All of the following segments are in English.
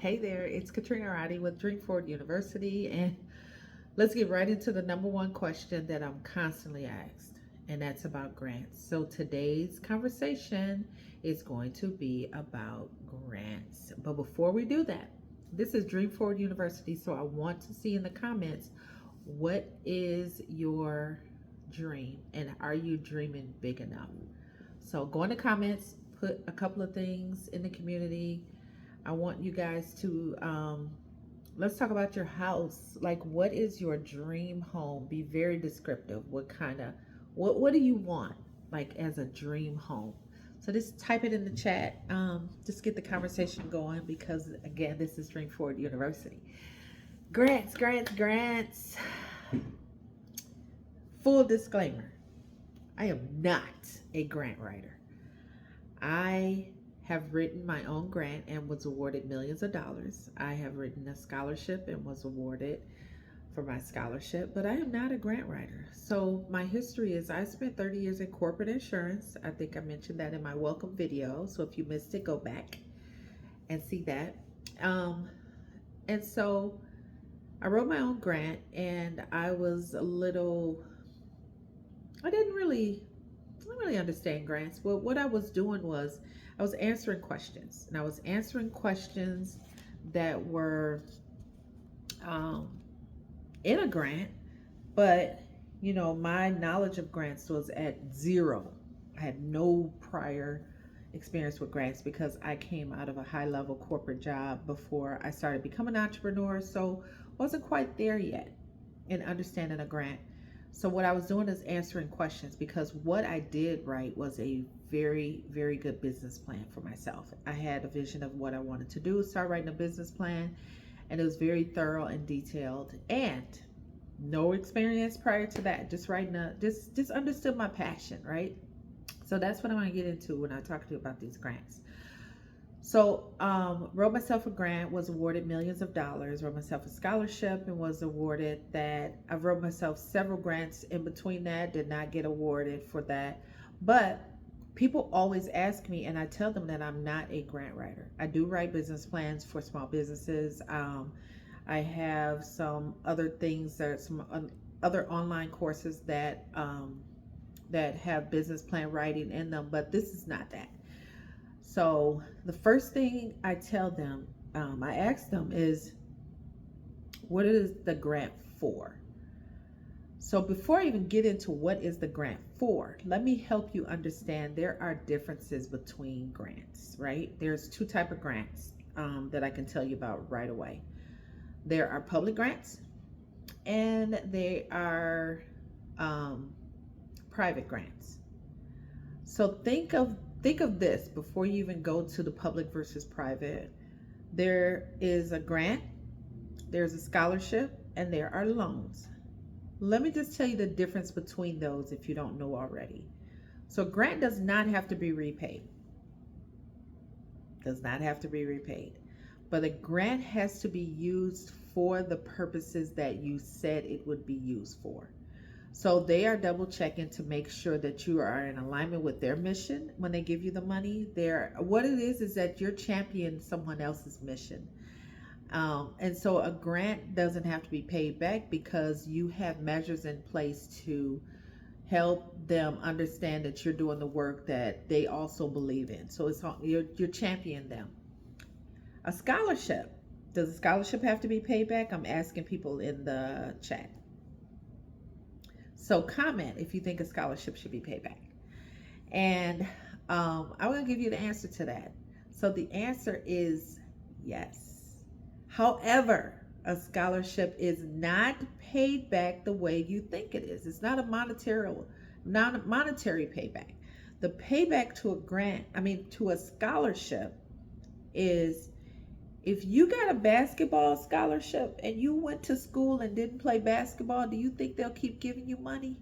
Hey there, it's Katrina Roddy with Dreamford University, and let's get right into the number one question that I'm constantly asked, and that's about grants. So today's conversation is going to be about grants. But before we do that, this is Dreamford University, so I want to see in the comments what is your dream, and are you dreaming big enough? So go in the comments, put a couple of things in the community. I want you guys to let's talk about your house. Like, what is your dream home? Be very descriptive. What do you want, like, as a dream home? So just type it in the chat. Just get the conversation going because again, this is Dreamford University. Grants, grants, grants. Full disclaimer: I am not a grant writer. I have written my own grant and was awarded millions of dollars. I have written a scholarship and was awarded for my scholarship, but I am not a grant writer. So my history is I spent 30 years in corporate insurance. I think I mentioned that in my welcome video. So if you missed it, go back and see that. Um, and so I wrote my own grant and I was a little, I didn't really understand grants. But what I was doing was I was answering questions, and I was answering questions that were um, in a grant, but my knowledge of grants was at zero. I had no prior experience with grants because I came out of a high level corporate job before I started becoming an entrepreneur, so wasn't quite there yet in understanding a grant. So what I was doing is answering questions because what I did write was a very, very good business plan for myself. I had a vision of what I wanted to do, start writing a business plan, and it was very thorough and detailed, and no experience prior to that. Just writing just understood my passion, right? So that's what I'm going to get into when I talk to you about these grants. So, wrote myself a grant, was awarded millions of dollars, wrote myself a scholarship and was awarded that. I wrote myself several grants in between that, did not get awarded for that. But people always ask me, and I tell them that I'm not a grant writer. I do write business plans for small businesses. I have some other things, other online courses that have business plan writing in them, but this is not that. So the first thing I tell them, I ask them is, what is the grant for? So before I even get into what is the grant for, let me help you understand there are differences between grants, right? There's two type of grants that I can tell you about right away. There are public grants and they are private grants. So think of this before you even go to the public versus private. There is a grant, there's a scholarship, and there are loans. Let me just tell you the difference between those if you don't know already. So grant does not have to be repaid. Does not have to be repaid. But a grant has to be used for the purposes that you said it would be used for. So they are double checking to make sure that you are in alignment with their mission when they give you the money. What it is that you're championing someone else's mission. And so a grant doesn't have to be paid back because you have measures in place to help them understand that you're doing the work that they also believe in. So you're championing them. A scholarship. Does a scholarship have to be paid back? I'm asking people in the chat. So comment if you think a scholarship should be paid back. And I will give you the answer to that. So the answer is yes. However, a scholarship is not paid back the way you think it is. It's not a monetary payback. The payback to a scholarship is if you got a basketball scholarship and you went to school and didn't play basketball, do you think they'll keep giving you money?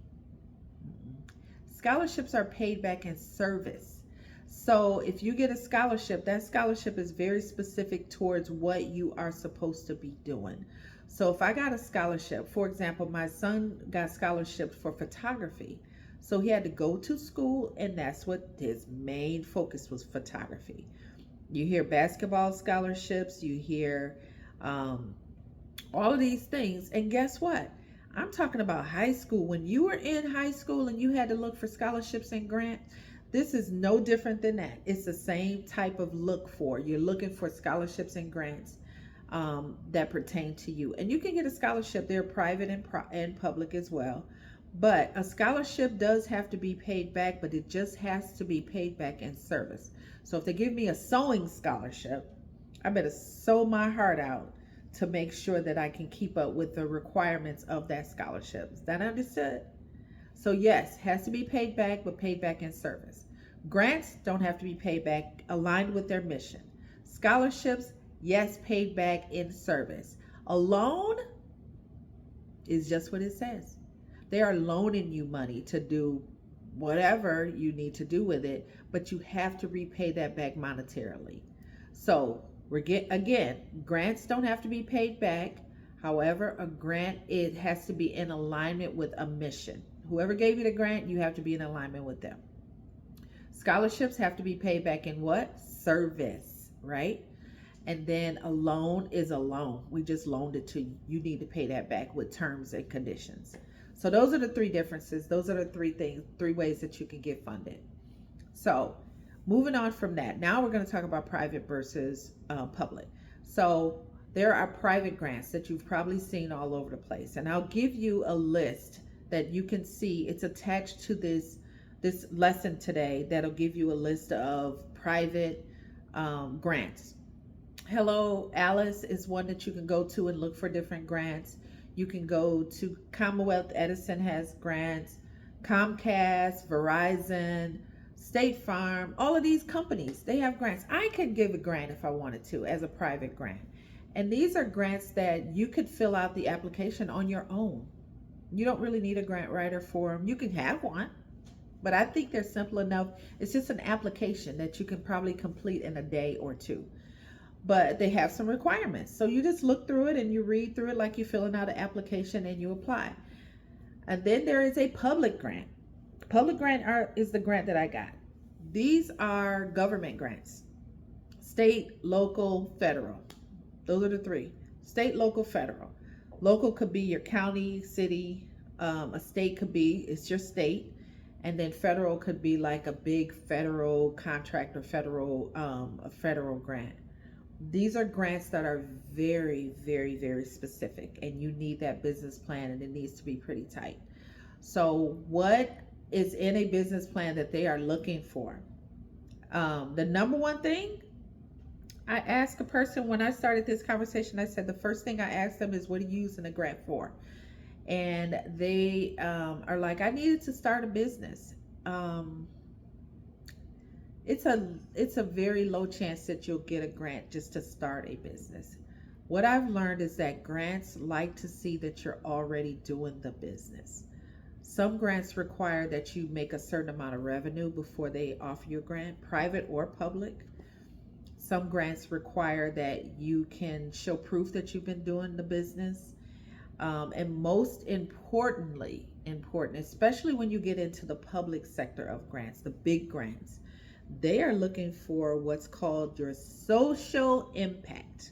Scholarships are paid back in service. So if you get a scholarship, that scholarship is very specific towards what you are supposed to be doing. So if I got a scholarship, for example, my son got scholarship for photography. So he had to go to school, and that's what his main focus was, photography. You hear basketball scholarships, you hear um, all of these things. And guess what? I'm talking about high school. When you were in high school and you had to look for scholarships and grants, this is no different than that. It's the same type of look for. You're looking for scholarships and grants that pertain to you. And you can get a scholarship. They're private and public as well. But a scholarship does have to be paid back, but it just has to be paid back in service. So if they give me a sewing scholarship, I better sew my heart out to make sure that I can keep up with the requirements of that scholarship. Is that understood? So yes, has to be paid back, but paid back in service. Grants don't have to be paid back, aligned with their mission. Scholarships, yes, paid back in service. A loan is just what it says. They are loaning you money to do whatever you need to do with it, but you have to repay that back monetarily. So we're again, grants don't have to be paid back. However, a grant, it has to be in alignment with a mission. Whoever gave you the grant, you have to be in alignment with them. Scholarships have to be paid back in what? Service, right? And then a loan is a loan. We just loaned it to you. You need to pay that back with terms and conditions. So those are the three differences. Those are the three things, three ways that you can get funded. So moving on from that, now we're going to talk about private versus public. So there are private grants that you've probably seen all over the place. And I'll give you a list that you can see. It's attached to this lesson today that'll give you a list of private grants. Hello Alice is one that you can go to and look for different grants. You can go to Commonwealth Edison has grants, Comcast, Verizon, State Farm, all of these companies, they have grants. I could give a grant if I wanted to as a private grant. And these are grants that you could fill out the application on your own. You don't really need a grant writer for them. You can have one, but I think they're simple enough. It's just an application that you can probably complete in a day or two. But they have some requirements. So you just look through it and you read through it like you're filling out an application and you apply. And then there is a public grant. Public grant is the grant that I got. These are government grants. State, local, federal. Those are the three. State, local, federal. Local could be your county, city. A state could be, it's your state. And then federal could be like a big federal contract or a federal grant. These are grants that are very, very, very specific, and you need that business plan, and it needs to be pretty tight. So what is in a business plan that they are looking for? The number one thing I asked a person when I started this conversation, I said the first thing I asked them is, what are you using a grant for? And they are like, I needed to start a business. It's a very low chance that you'll get a grant just to start a business. What I've learned is that grants like to see that you're already doing the business. Some grants require that you make a certain amount of revenue before they offer you a grant, private or public. Some grants require that you can show proof that you've been doing the business. And most importantly, especially when you get into the public sector of grants, the big grants, they are looking for what's called your social impact.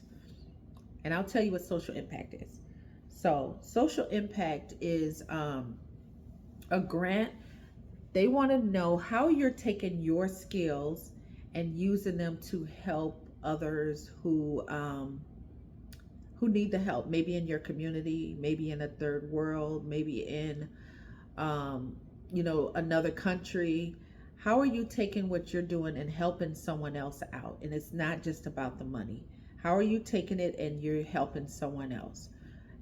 And I'll tell you what social impact is. So social impact is a grant. They want to know how you're taking your skills and using them to help others who need the help, maybe in your community, maybe in a third world, maybe in another country. How are you taking what you're doing and helping someone else out? And it's not just about the money. How are you taking it and you're helping someone else?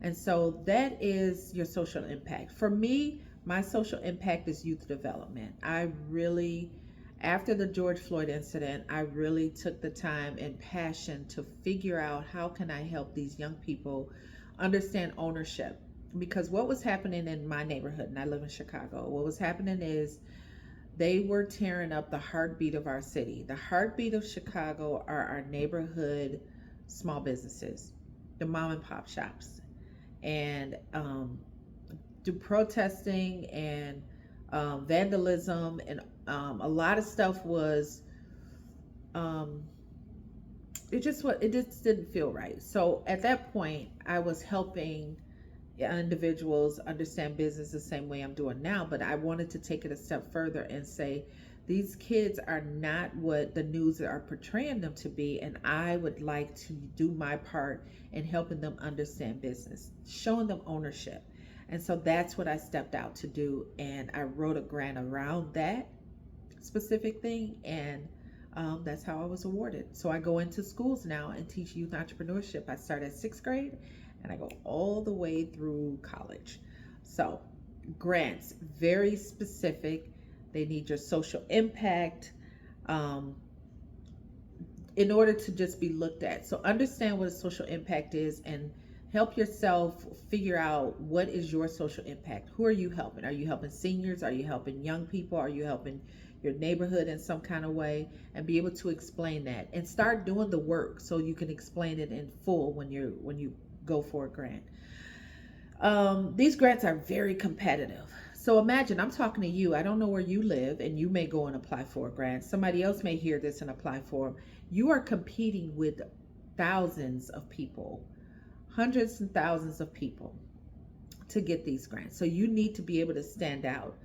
And so that is your social impact. For me, my social impact is youth development. I really, after the George Floyd incident, I really took the time and passion to figure out how can I help these young people understand ownership. Because what was happening in my neighborhood, and I live in Chicago, what was happening is they were tearing up the heartbeat of our city. The heartbeat of Chicago are our neighborhood small businesses, the mom and pop shops. And do protesting and vandalism and a lot of stuff was it just didn't feel right. So at that point, I was helping individuals understand business the same way I'm doing now, but I wanted to take it a step further and say these kids are not what the news are portraying them to be, and I would like to do my part in helping them understand business, showing them ownership. And so that's what I stepped out to do, and I wrote a grant around that specific thing, and that's how I was awarded. So I go into schools now and teach youth entrepreneurship. I start at sixth grade and I go all the way through college. So grants, very specific. They need your social impact um, in order to just be looked at. So understand what a social impact is and help yourself figure out what is your social impact. Who are you helping? Are you helping seniors? Are you helping young people? Are you helping your neighborhood in some kind of way? And be able to explain that and start doing the work so you can explain it in full when you go for a grant. These grants are very competitive. So imagine I'm talking to you. I don't know where you live, and you may go and apply for a grant. Somebody else may hear this and apply for them. You are competing with thousands of people, hundreds and thousands of people to get these grants. So you need to be able to stand out.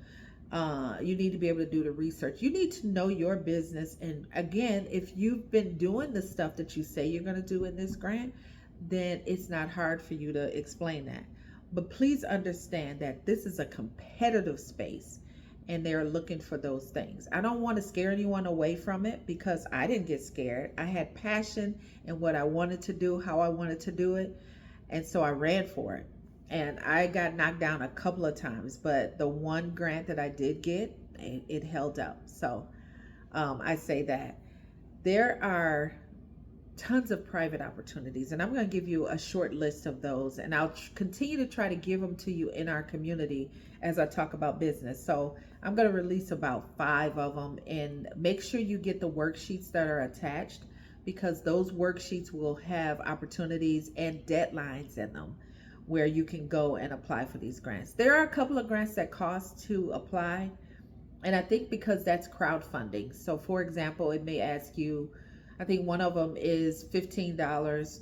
You need to be able to do the research. You need to know your business. And again, if you've been doing the stuff that you say you're going to do in this grant, then it's not hard for you to explain that. But please understand that this is a competitive space and they're looking for those things. I don't want to scare anyone away from it because I didn't get scared. I had passion in what I wanted to do, how I wanted to do it. And so I ran for it. And I got knocked down a couple of times, but the one grant that I did get, it held up. So I say that there are tons of private opportunities, and I'm going to give you a short list of those, and I'll continue to try to give them to you in our community as I talk about business. So I'm going to release about 5 of them, and make sure you get the worksheets that are attached, because those worksheets will have opportunities and deadlines in them where you can go and apply for these grants. There are a couple of grants that cost to apply, and I think because that's crowdfunding. So for example, it may ask you, I think one of them is $15,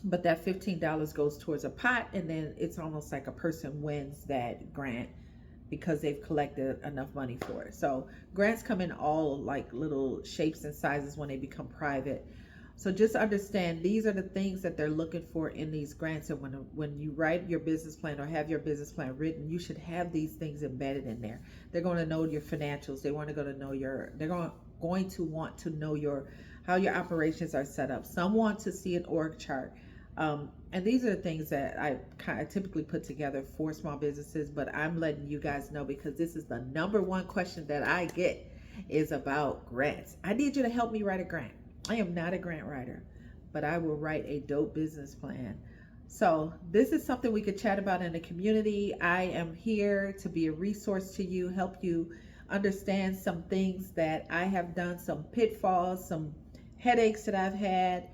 but that $15 goes towards a pot, and then it's almost like a person wins that grant because they've collected enough money for it. So grants come in all like little shapes and sizes when they become private. So just understand these are the things that they're looking for in these grants. And when you write your business plan or have your business plan written, you should have these things embedded in there. They're going to know your financials. They're going to know going to want to know how your operations are set up. Some want to see an org chart. And these are the things that I kind of typically put together for small businesses, but I'm letting you guys know because this is the number one question that I get is about grants. I need you to help me write a grant. I am not a grant writer, but I will write a dope business plan. So this is something we could chat about in the community. I am here to be a resource to you, help you understand some things that I have done, some pitfalls, some headaches that I've had.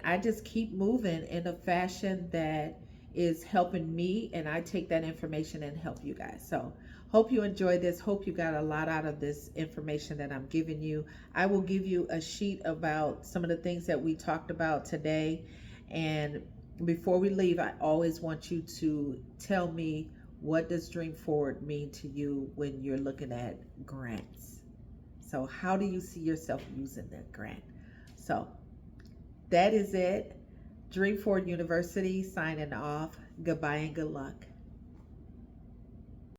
I just keep moving in a fashion that is helping me, and I take that information and help you guys. So hope you enjoyed this. Hope you got a lot out of this information that I'm giving you. I will give you a sheet about some of the things that we talked about today. And before we leave, I always want you to tell me, what does Dream Forward mean to you when you're looking at grants? So how do you see yourself using that grant? So that is it. Dream Forward University signing off. Goodbye and good luck.